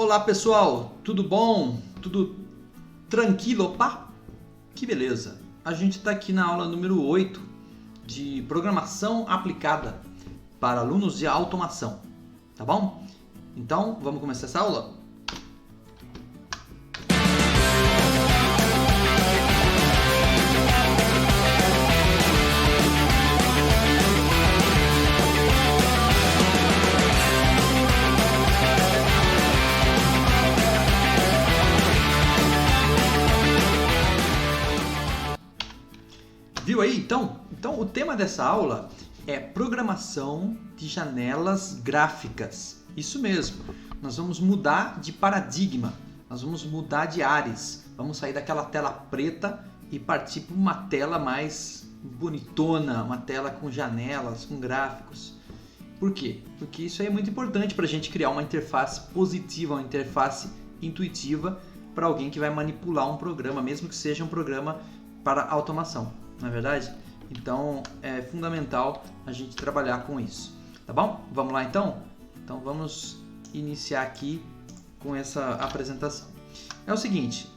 Olá pessoal, tudo bom? Tudo tranquilo? Opa, que beleza! A gente está aqui na aula número 8 de Programação Aplicada para Alunos de Automação, tá bom? Então, vamos começar essa aula? Viu aí? Então, o tema dessa aula é programação de janelas gráficas. Isso mesmo. Nós vamos mudar de paradigma. Nós vamos mudar de ares. Vamos sair daquela tela preta e partir para uma tela mais bonitona, uma tela com janelas, com gráficos. Por quê? Porque isso aí é muito importante para a gente criar uma interface positiva, uma interface intuitiva para alguém que vai manipular um programa, mesmo que seja um programa para automação. Não é verdade? Então é fundamental a gente trabalhar com isso, tá bom? Vamos lá então? Então vamos iniciar aqui com essa apresentação. É o seguinte,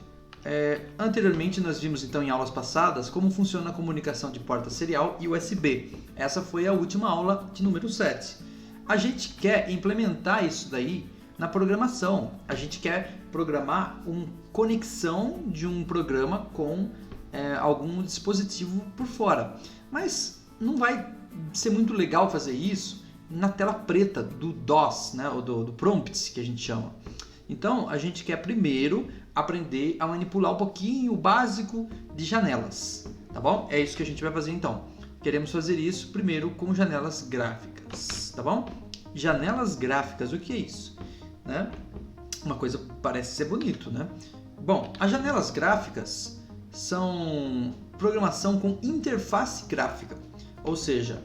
anteriormente nós vimos então em aulas passadas como funciona a comunicação de porta serial e USB. Essa foi a última aula de número 7. A gente quer implementar isso daí na programação. A gente quer programar uma conexão de um programa com algum dispositivo por fora, mas não vai ser muito legal fazer isso na tela preta do DOS, né, ou do prompt que a gente chama. Então a gente quer primeiro aprender a manipular um pouquinho o básico de janelas, tá bom? É isso que a gente vai fazer então. Queremos fazer isso primeiro com janelas gráficas, tá bom? Janelas gráficas, o que é isso? Né? Uma coisa parece ser bonito, né? Bom, as janelas gráficas são programação com interface gráfica, ou seja,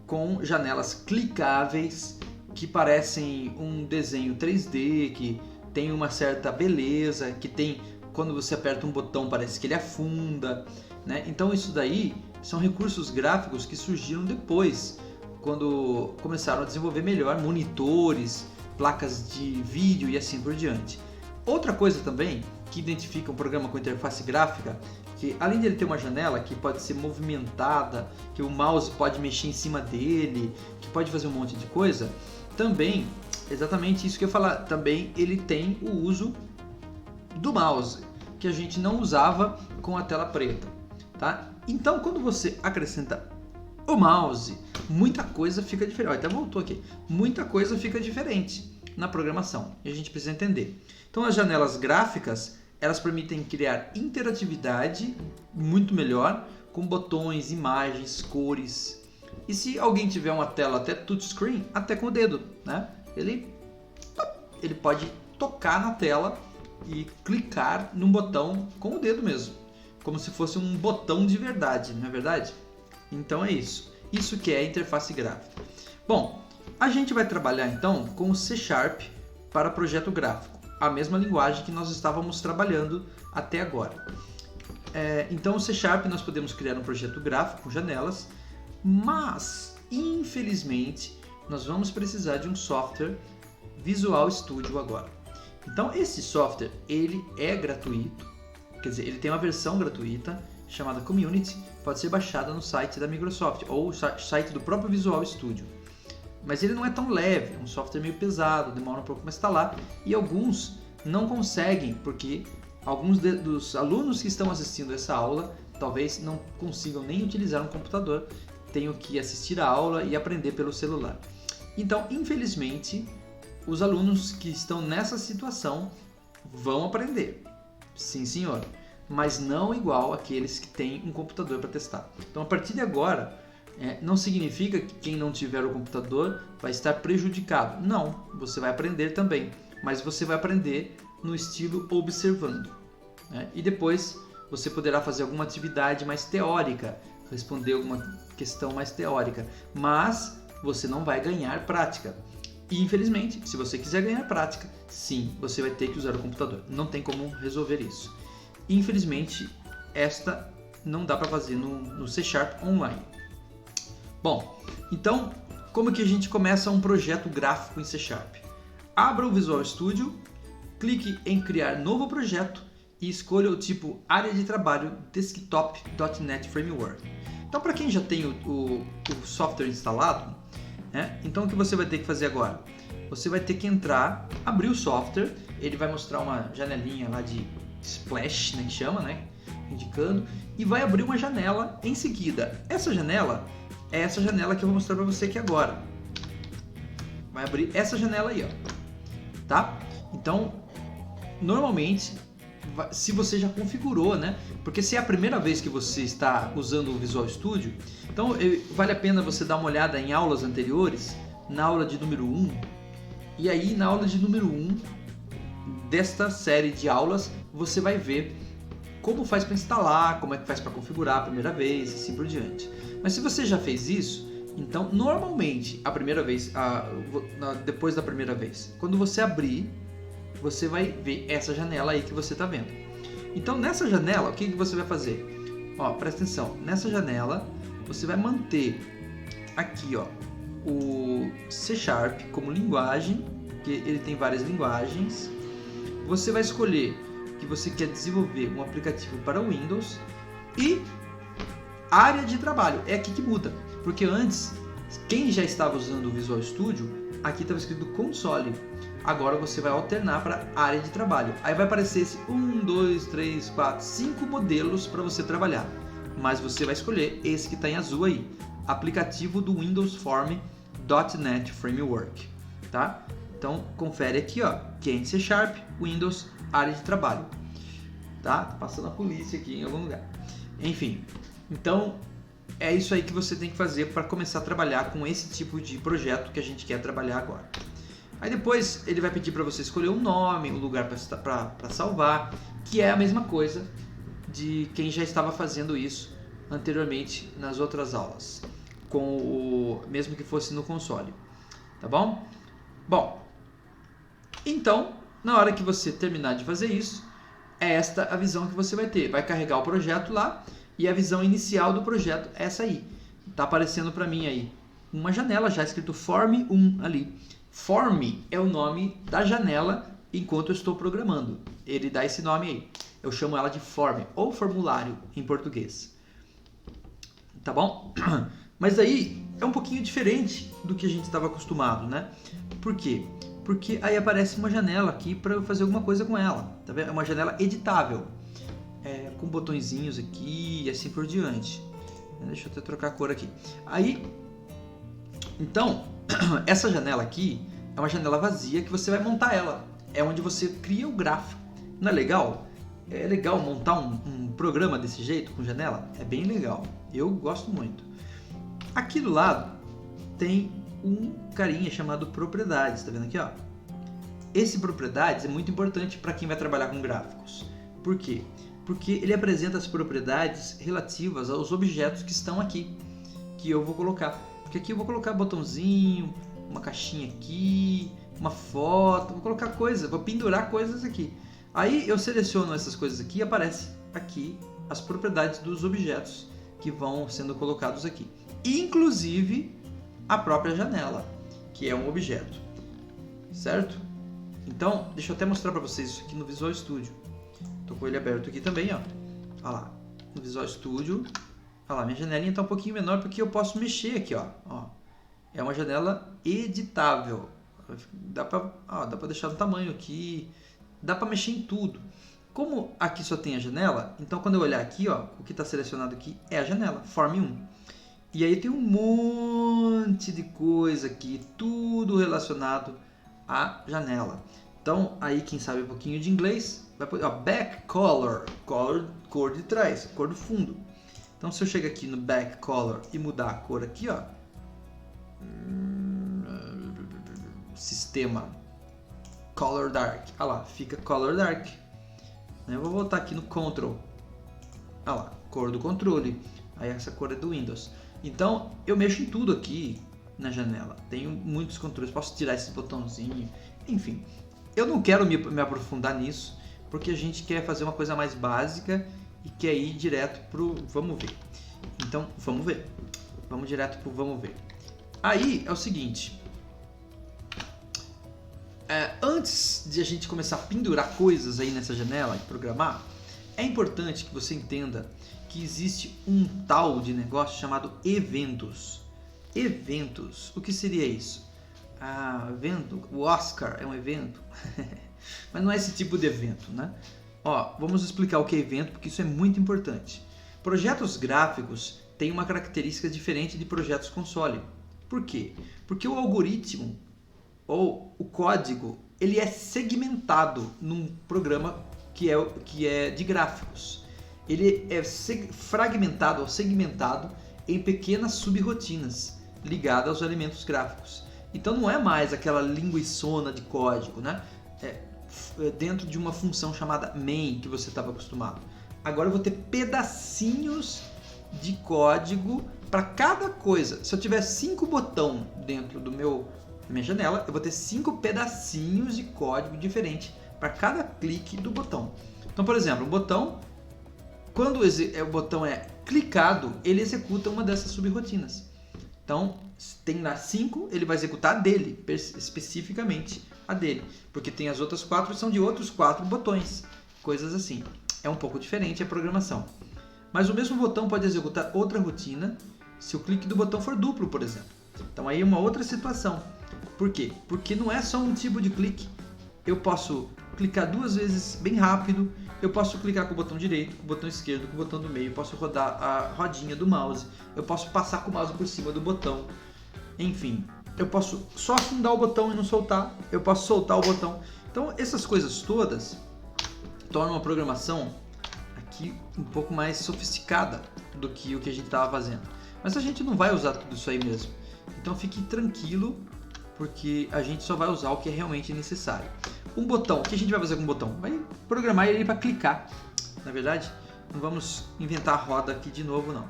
com janelas clicáveis que parecem um desenho 3D, que tem uma certa beleza, que tem, quando você aperta um botão parece que ele afunda, né? Então isso daí são recursos gráficos que surgiram depois, quando começaram a desenvolver melhor monitores, placas de vídeo e assim por diante. Outra coisa também que identifica um programa com interface gráfica, que além de ele ter uma janela que pode ser movimentada, que o mouse pode mexer em cima dele, que pode fazer um monte de coisa, também, exatamente isso que eu ia falar, também ele tem o uso do mouse, que a gente não usava com a tela preta, tá? Então, quando você acrescenta o mouse, muita coisa fica diferente. Olha, até voltou aqui. Muita coisa fica diferente na programação e a gente precisa entender. Então, as janelas gráficas, elas permitem criar interatividade muito melhor, com botões, imagens, cores. E se alguém tiver uma tela até touchscreen, até com o dedo, né? Ele pode tocar na tela e clicar num botão com o dedo mesmo, como se fosse um botão de verdade, não é verdade? Então é isso. Isso que é a interface gráfica. Bom, a gente vai trabalhar então com o C# para projeto gráfico, a mesma linguagem que nós estávamos trabalhando até agora. Então o C# nós podemos criar um projeto gráfico com janelas, mas infelizmente nós vamos precisar de um software Visual Studio agora. Então esse software ele é gratuito, quer dizer, ele tem uma versão gratuita chamada Community, pode ser baixada no site da Microsoft ou site do próprio Visual Studio. Mas ele não é tão leve, é um software meio pesado, demora um pouco para instalar e alguns não conseguem, porque alguns dos alunos que estão assistindo essa aula talvez não consigam nem utilizar um computador, tenham que assistir a aula e aprender pelo celular. Então, infelizmente, os alunos que estão nessa situação vão aprender, sim senhor, mas não igual aqueles que têm um computador para testar. Então, a partir de agora, não significa que quem não tiver o computador vai estar prejudicado. Não, você vai aprender também, mas você vai aprender no estilo observando, né? E depois você poderá fazer alguma atividade mais teórica, responder alguma questão mais teórica, mas você não vai ganhar prática. E infelizmente, se você quiser ganhar prática, sim, você vai ter que usar o computador. Não tem como resolver isso. Infelizmente, esta não dá para fazer no C# online. Bom, então, como que a gente começa um projeto gráfico em C#? Abra o Visual Studio clique em criar novo projeto e escolha o tipo área de trabalho Desktop.NET Framework. Então, para quem já tem o software instalado, né, então o que você vai ter que fazer agora? Você vai ter que entrar, abrir o software, ele vai mostrar uma janelinha lá de splash, né, que chama, né, indicando, e vai abrir uma janela em seguida. Essa janela é essa janela que eu vou mostrar para você aqui agora. Vai abrir essa janela aí, ó, tá? Então, normalmente, se você já configurou, né? Porque se é a primeira vez que você está usando o Visual Studio, então vale a pena você dar uma olhada em aulas anteriores, na aula de número 1, e aí na aula de número 1 desta série de aulas, você vai ver como faz para instalar, como é que faz para configurar a primeira vez e assim por diante. Mas se você já fez isso, então normalmente a primeira vez, depois da primeira vez, quando você abrir, você vai ver essa janela aí que você está vendo. Então nessa janela, o que você vai fazer? Ó, presta atenção, nessa janela você vai manter aqui, ó, o C# como linguagem, que ele tem várias linguagens. Você vai escolher que você quer desenvolver um aplicativo para Windows e área de trabalho, é aqui que muda, porque antes, quem já estava usando o Visual Studio, aqui estava escrito console, agora você vai alternar para área de trabalho, aí vai aparecer esse 1, 2, 3, 4, 5 modelos para você trabalhar, mas você vai escolher esse que está em azul aí, aplicativo do Windows Form .NET Framework, tá? Então confere aqui, ó, que é em C#, Windows, área de trabalho, tá? Tá passando a polícia aqui em algum lugar. Enfim, então é isso aí que você tem que fazer para começar a trabalhar com esse tipo de projeto que a gente quer trabalhar agora. Aí depois ele vai pedir para você escolher um nome, um lugar para salvar, que é a mesma coisa de quem já estava fazendo isso anteriormente nas outras aulas, mesmo que fosse no console, tá bom? Bom, então, na hora que você terminar de fazer isso, é esta a visão que você vai ter. Vai carregar o projeto lá e a visão inicial do projeto é essa aí. Tá aparecendo para mim aí uma janela já escrito Form 1 ali. Form é o nome da janela enquanto eu estou programando. Ele dá esse nome aí. Eu chamo ela de Form ou formulário em português. Tá bom? Mas aí é um pouquinho diferente do que a gente estava acostumado, né? Por quê? Porque aí aparece uma janela aqui para eu fazer alguma coisa com ela, tá vendo? É uma janela editável, com botõezinhos aqui e assim por diante. Deixa eu até trocar a cor aqui. Aí, então, essa janela aqui é uma janela vazia que você vai montar ela. É onde você cria o gráfico. Não é legal? É legal montar um programa desse jeito, com janela? É bem legal. Eu gosto muito. Aqui do lado tem um carinha chamado propriedades, tá vendo aqui, ó? Esse propriedades é muito importante para quem vai trabalhar com gráficos. Por quê? Porque ele apresenta as propriedades relativas aos objetos que estão aqui, que eu vou colocar. Porque aqui eu vou colocar botãozinho, uma caixinha aqui, uma foto, vou colocar coisa, vou pendurar coisas aqui. Aí eu seleciono essas coisas aqui e aparece aqui as propriedades dos objetos que vão sendo colocados aqui. Inclusive a própria janela, que é um objeto, certo? Então, deixa eu até mostrar para vocês isso aqui no Visual Studio. Tô com ele aberto aqui também, ó. Olha lá, no Visual Studio. Olha lá, minha janelinha tá um pouquinho menor porque eu posso mexer aqui, ó. É uma janela editável. Dá para deixar no tamanho aqui, dá para mexer em tudo. Como aqui só tem a janela, então quando eu olhar aqui, ó, o que está selecionado aqui é a janela, Form 1. E aí tem um monte de coisa aqui, tudo relacionado à janela. Então, aí quem sabe um pouquinho de inglês, vai poder, ó, back color, cor de trás, cor do fundo. Então, se eu chegar aqui no back color e mudar a cor aqui, ó, sistema color dark, olha lá, fica color dark. Eu vou voltar aqui no control, olha lá, cor do controle, aí essa cor é do Windows. Então, eu mexo em tudo aqui na janela. Tenho muitos controles, posso tirar esse botãozinho, enfim. Eu não quero me aprofundar nisso, porque a gente quer fazer uma coisa mais básica e quer ir direto pro vamos ver. Então, vamos ver. Vamos direto pro vamos ver. Aí, é o seguinte. Antes de a gente começar a pendurar coisas aí nessa janela e programar, é importante que você entenda que existe um tal de negócio chamado eventos. Eventos, o que seria isso? Evento, o Oscar é um evento, mas não é esse tipo de evento, né? Vamos explicar o que é evento, porque isso é muito importante. Projetos gráficos têm uma característica diferente de projetos console. Por quê? Porque o algoritmo ou o código, ele é segmentado num programa que é de gráficos. Ele é fragmentado ou segmentado em pequenas subrotinas ligadas aos elementos gráficos. Então não é mais aquela linguiçona de código, né? Dentro de uma função chamada main que você estava acostumado. Agora eu vou ter pedacinhos de código para cada coisa. Se eu tiver 5 botões dentro da minha janela, eu vou ter 5 pedacinhos de código diferente para cada clique do botão. Então, por exemplo, o botão, quando o botão é clicado, ele executa uma dessas subrotinas. Então, tem lá 5, ele vai executar a dele, especificamente a dele, porque tem as outras 4 que são de outros 4 botões, coisas assim. É um pouco diferente a programação. Mas o mesmo botão pode executar outra rotina se o clique do botão for duplo, por exemplo. Então aí é uma outra situação. Por quê? Porque não é só um tipo de clique. Eu posso clicar 2 vezes bem rápido, eu posso clicar com o botão direito, com o botão esquerdo, com o botão do meio, eu posso rodar a rodinha do mouse, eu posso passar com o mouse por cima do botão. Enfim, eu posso só afundar o botão e não soltar, eu posso soltar o botão. Então essas coisas todas tornam a programação aqui um pouco mais sofisticada do que o que a gente estava fazendo. Mas a gente não vai usar tudo isso aí mesmo. Então fique tranquilo, porque a gente só vai usar o que é realmente necessário. Um botão, o que a gente vai fazer com o botão? Vai programar ele para clicar. Na verdade, não vamos inventar a roda aqui de novo, não.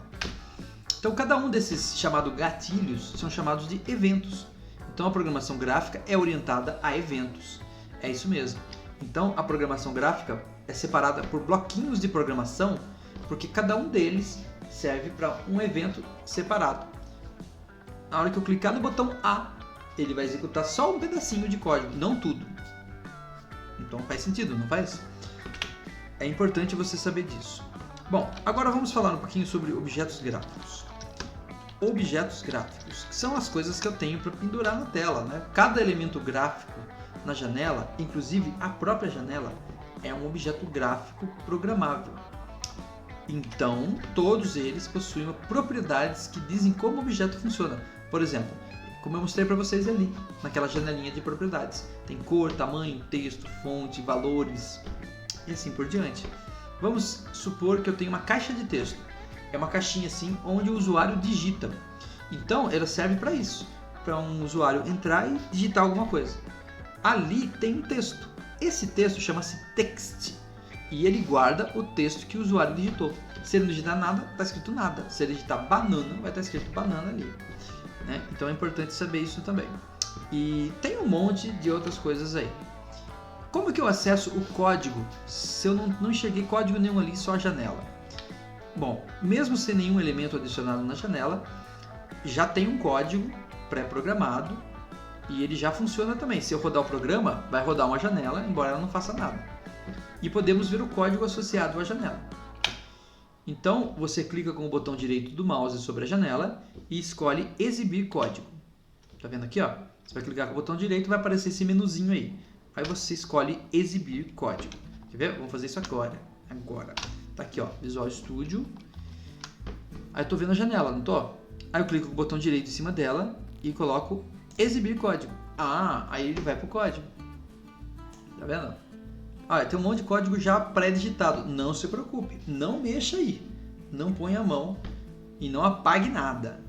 Então cada um desses chamados gatilhos são chamados de eventos. Então a programação gráfica é orientada a eventos. É isso mesmo. Então a programação gráfica é separada por bloquinhos de programação, porque cada um deles serve para um evento separado. Na hora que eu clicar no botão A, ele vai executar só um pedacinho de código, não tudo. Então faz sentido, não faz? É importante você saber disso. Bom, agora vamos falar um pouquinho sobre objetos gráficos. Objetos gráficos, que são as coisas que eu tenho para pendurar na tela, né? Cada elemento gráfico na janela, inclusive a própria janela, é um objeto gráfico programável. Então, todos eles possuem propriedades que dizem como o objeto funciona. Por exemplo, como eu mostrei para vocês ali, naquela janelinha de propriedades. Tem cor, tamanho, texto, fonte, valores e assim por diante. Vamos supor que eu tenho uma caixa de texto. É uma caixinha assim, onde o usuário digita. Então, ela serve para isso. Para um usuário entrar e digitar alguma coisa. Ali tem um texto. Esse texto chama-se text. E ele guarda o texto que o usuário digitou. Se ele não digitar nada, está escrito nada. Se ele digitar banana, vai estar escrito banana ali. Né? Então é importante saber isso também. E tem um monte de outras coisas aí. Como que eu acesso o código se eu não enxerguei código nenhum ali, só a janela? Bom, mesmo sem nenhum elemento adicionado na janela, já tem um código pré-programado e ele já funciona também. Se eu rodar o programa, vai rodar uma janela, embora ela não faça nada. E podemos ver o código associado à janela. Então, você clica com o botão direito do mouse sobre a janela e escolhe exibir código. Tá vendo aqui, ó? Você vai clicar com o botão direito e vai aparecer esse menuzinho aí. Aí você escolhe exibir código. Quer ver? Vamos fazer isso agora. Tá aqui, ó, Visual Studio. Aí eu tô vendo a janela, não tô? Aí eu clico com o botão direito em cima dela e coloco exibir código. Aí ele vai pro código. Tá vendo? Tem um monte de código já pré-digitado. Não se preocupe, não mexa aí. Não ponha a mão e não apague nada.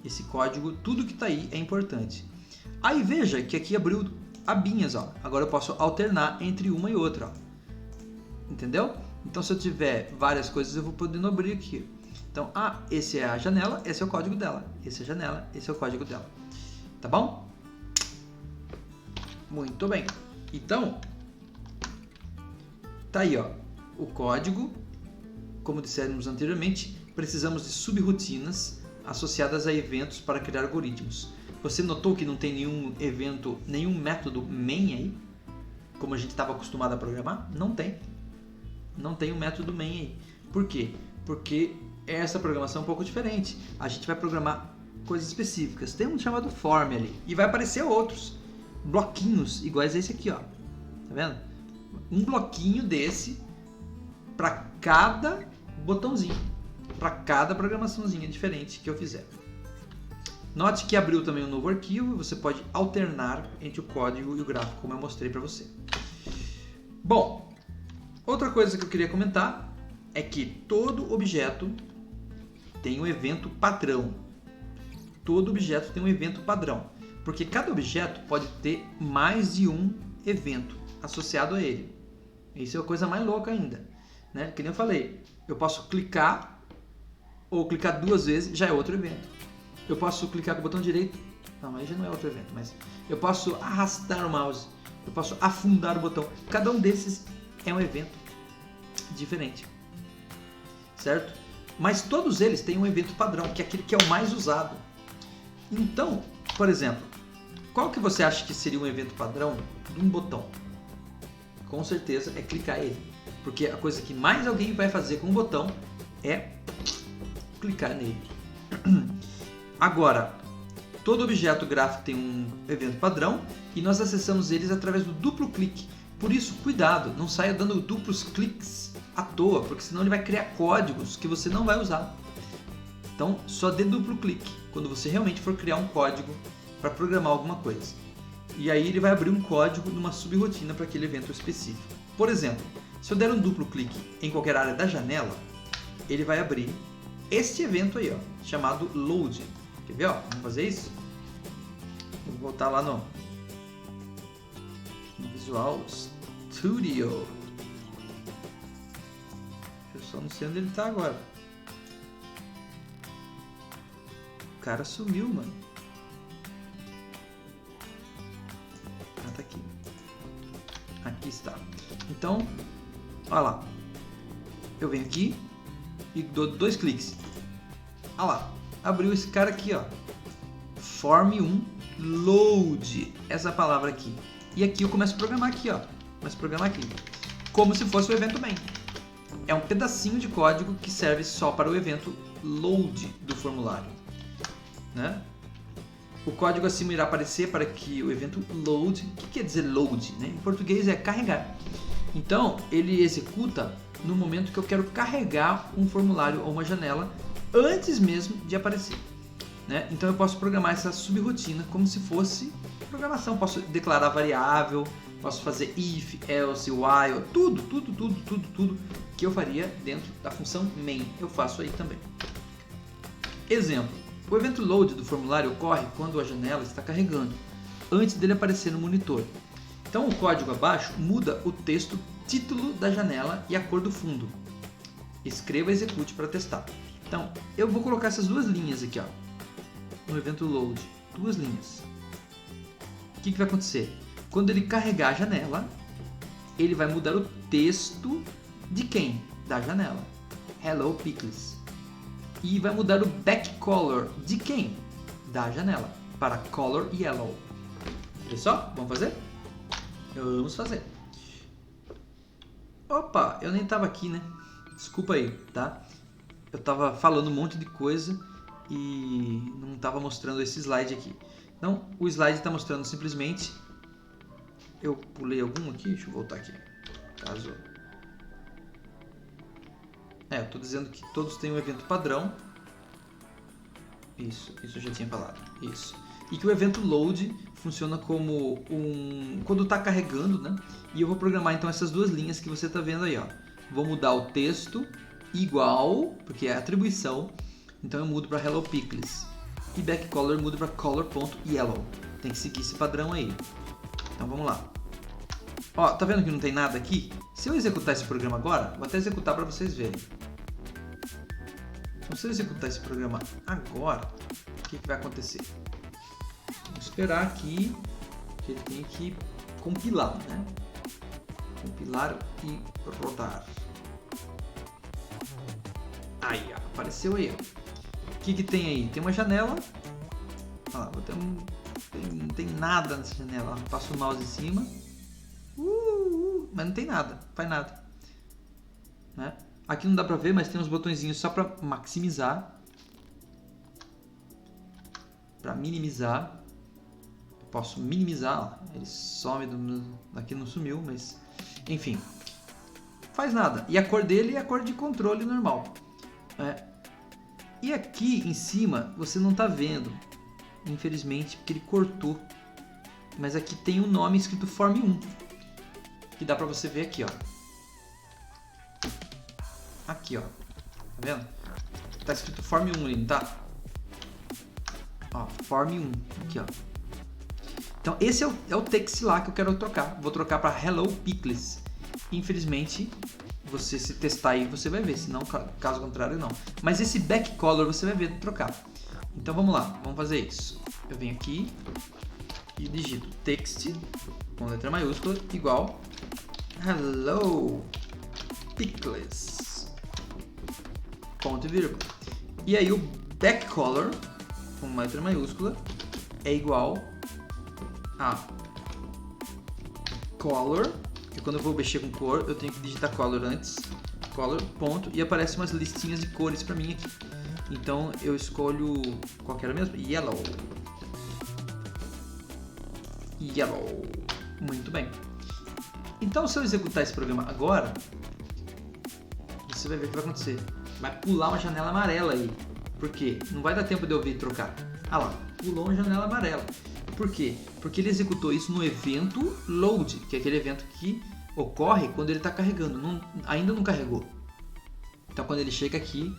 Esse código, tudo que está aí é importante. Aí veja que aqui abriu abinhas, ó. Agora eu posso alternar entre uma e outra, ó. Entendeu? Então se eu tiver várias coisas eu vou podendo abrir aqui. Então, esse é a janela, esse é o código dela. Esse é a janela, esse é o código dela. Tá bom? Muito bem. Então, tá aí, ó, o código. Como dissemos anteriormente, precisamos de subrutinas associadas a eventos para criar algoritmos. Você notou que não tem nenhum evento, nenhum método main aí? como a gente estava acostumado a programar? Não tem. Não tem o método main aí. Por quê? Porque essa programação é um pouco diferente. A gente vai programar coisas específicas. Tem um chamado form ali. E vai aparecer outros bloquinhos iguais a esse aqui, ó. Tá vendo? Um bloquinho desse para cada botãozinho. Para cada programaçãozinha diferente que eu fizer. Note que abriu também um novo arquivo. Você pode alternar entre o código e o gráfico, como eu mostrei para você. Bom, outra coisa que eu queria comentar é que todo objeto tem um evento padrão. Todo objeto tem um evento padrão, porque cada objeto pode ter mais de um evento associado a ele. Isso é a coisa mais louca ainda, né? Que nem eu falei, eu posso clicar ou clicar 2 vezes, já é outro evento. Eu posso clicar com o botão direito, não, aí já não é outro evento, mas eu posso arrastar o mouse, eu posso afundar o botão. Cada um desses é um evento diferente, certo? Mas todos eles têm um evento padrão, que é aquele que é o mais usado. Então, por exemplo, qual que você acha que seria um evento padrão de um botão? Com certeza é clicar ele, porque a coisa que mais alguém vai fazer com o botão é clicar nele. Agora, todo objeto gráfico tem um evento padrão e nós acessamos eles através do duplo clique. Por isso, cuidado, não saia dando duplos cliques à toa, porque senão ele vai criar códigos que você não vai usar. Então, só dê duplo clique quando você realmente for criar um código para programar alguma coisa. E aí ele vai abrir um código numa subrotina para aquele evento específico. Por exemplo, se eu der um duplo clique em qualquer área da janela, ele vai abrir este evento aí, ó, chamado load. Quer ver? Ó? Vamos fazer isso? Vou voltar lá no Visual Studio. Eu só não sei onde ele está agora. O cara sumiu, mano. Ah, tá aqui. Aqui está. Então, olha lá. Eu venho aqui e dou 2 cliques. Olha lá. Abriu esse cara aqui, ó. Form1 load. Essa palavra aqui. E aqui eu começo a programar aqui, ó. Começo a programar aqui. Como se fosse o evento main. É um pedacinho de código que serve só para o evento load do formulário, né? O código acima irá aparecer para que o evento load, o que quer dizer load, né? Em português é carregar. Então, ele executa no momento que eu quero carregar um formulário ou uma janela antes mesmo de aparecer, né? Então eu posso programar essa subrotina como se fosse programação. Posso declarar variável, posso fazer if, else, while, tudo que eu faria dentro da função main, eu faço aí também. Exemplo, o evento load do formulário ocorre quando a janela está carregando, antes dele aparecer no monitor. Então o código abaixo muda o texto, título da janela e a cor do fundo. Escreva e execute para testar. Então, eu vou colocar essas 2 linhas aqui, ó, no evento load, 2 linhas. O que vai acontecer? Quando ele carregar a janela, ele vai mudar o texto de quem? Da janela. Hello Pickles. E vai mudar o back color de quem? Da janela. Para color yellow. Olha só, vamos fazer? Vamos fazer. Opa, eu nem estava aqui, né? Desculpa aí, tá? Eu estava falando um monte de coisa e não estava mostrando esse slide aqui. Então, o slide está mostrando simplesmente... Eu pulei algum aqui? Deixa eu voltar aqui. Caso... eu estou dizendo que todos têm um evento padrão. Isso eu já tinha falado. Isso. E que o evento load funciona como quando está carregando, né? E eu vou programar então essas 2 linhas que você está vendo aí, ó. Vou mudar o texto igual, porque é atribuição, então eu mudo para Hello Pickles. E back color mudo para color.yellow. Tem que seguir esse padrão aí. Então vamos lá. Ó, tá vendo que não tem nada aqui? Se eu executar esse programa agora, vou até executar para vocês verem. Então se eu executar esse programa agora, o que vai acontecer? Vamos esperar aqui que ele tem que compilar, né? Compilar e rodar. Aí, ó, apareceu aí, ó. O que tem aí? Tem uma janela. Olha lá, não tem nada nessa janela. Passo o mouse em cima. mas não tem nada, não faz nada. Né? Aqui não dá pra ver, mas tem uns botõezinhos só pra maximizar. Pra minimizar. Eu posso minimizar, ele some, daqui não sumiu, mas enfim. Faz nada. E a cor dele é a cor de controle normal. E aqui em cima você não está vendo, infelizmente, porque ele cortou. Mas aqui tem um nome escrito Form 1, que dá para você ver aqui, ó. Aqui, ó. Tá vendo? Tá escrito Form 1 ali, não tá? Ó, Form 1, aqui, ó. Então esse é o text lá que eu quero trocar. Vou trocar para Hello Pickles. Infelizmente, você se testar aí, você vai ver, senão, caso contrário, não. Mas esse back color você vai ver trocar. Então vamos lá, vamos fazer isso. Eu venho aqui e digito text com letra maiúscula igual Hello Pickles, ponto e vírgula. E aí o back color com uma letra maiúscula é igual a color, que quando eu vou mexer com cor eu tenho que digitar color antes, color, ponto, e aparece umas listinhas de cores para mim aqui. Então eu escolho qual que era mesmo? Yellow. Yellow. Muito bem. Então se eu executar esse programa agora, você vai ver o que vai acontecer. Vai pular uma janela amarela aí. Por quê? Não vai dar tempo de eu vir trocar. Ah lá, pulou uma janela amarela. Por quê? Porque ele executou isso no evento load, que é aquele evento que ocorre quando ele está carregando. Ainda não carregou. Então quando ele chega aqui,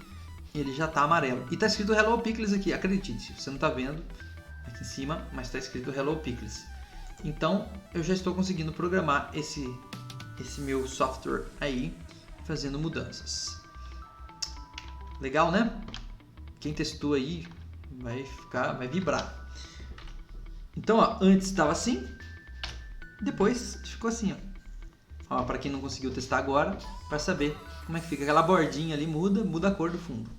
ele já está amarelo. E está escrito Hello Pickles aqui, acredite. Você não está vendo aqui em cima, mas está escrito Hello Pickles. Então eu já estou conseguindo programar esse meu software aí, fazendo mudanças. Legal, né? Quem testou aí vai vibrar. Então, ó, antes estava assim, depois ficou assim, ó. Para quem não conseguiu testar agora, para saber como é que fica aquela bordinha ali, muda a cor do fundo,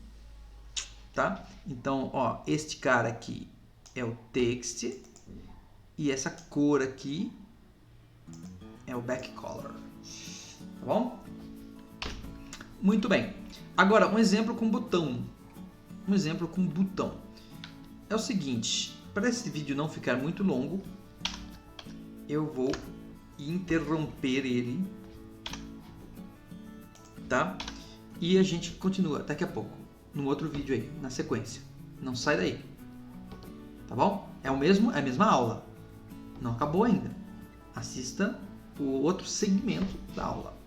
tá? Então, ó, este cara aqui é o text e essa cor aqui é o back color, tá bom? Muito bem. Agora, um exemplo com botão. É o seguinte, para esse vídeo não ficar muito longo, eu vou interromper ele, tá? E a gente continua daqui a pouco, no outro vídeo aí, na sequência. Não sai daí, tá bom? É a mesma aula, não acabou ainda. Assista o outro segmento da aula.